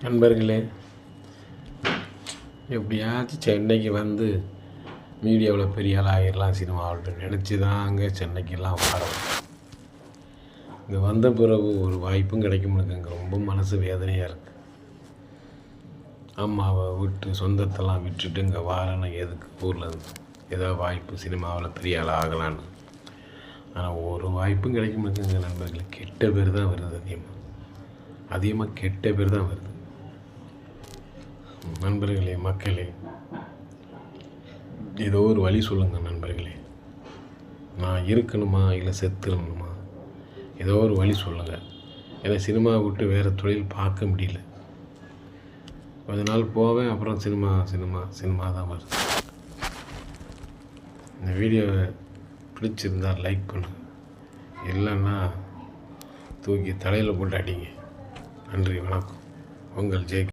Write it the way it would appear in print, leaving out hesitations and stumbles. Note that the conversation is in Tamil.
நண்பர்களே, எப்படியாச்சும் சென்னைக்கு வந்து மீடியாவில் பெரிய ஆள் ஆகிடலாம் சினிமாவில் நினச்சி தான் அங்கே சென்னைக்கெல்லாம் வரோம். இங்கே வந்த பிறகு ஒரு வாய்ப்பும் கிடைக்க முடியுங்க. ரொம்ப மனசு வேதனையாக இருக்குது. அம்மாவை விட்டு சொந்தத்தெல்லாம் விட்டுட்டு இங்கே வாரேன்னு எதுக்கு ஊரில் இருந்து ஏதாவது வாய்ப்பு சினிமாவில் பெரிய ஆள் ஆகலான்னு. ஆனால் ஒரு வாய்ப்பும் கிடைக்க முடியுங்க நண்பர்களே. கெட்ட பேர் தான் வருது, அதிகமாக கெட்ட பேர் தான் வருது. நண்பர்களே, மக்களே, ஏதோ ஒரு வழி சொல்லுங்கள் நண்பர்களே. நான் இருக்கணுமா இல்லை செத்துடணுமா? ஏதோ ஒரு வழி சொல்லுங்கள். ஏன்னா சினிமாவை விட்டு வேறு தொழில் பார்க்க முடியல. கொஞ்ச நாள் போவேன், அப்புறம் சினிமா தான் வருது. இந்த வீடியோவை பிடிச்சிருந்தால் லைக் பண்ணுங்கள், இல்லைன்னா தூக்கி தலையில் போட்டு அடிங்க. நன்றி, வணக்கம். உங்கள் ஜெய்.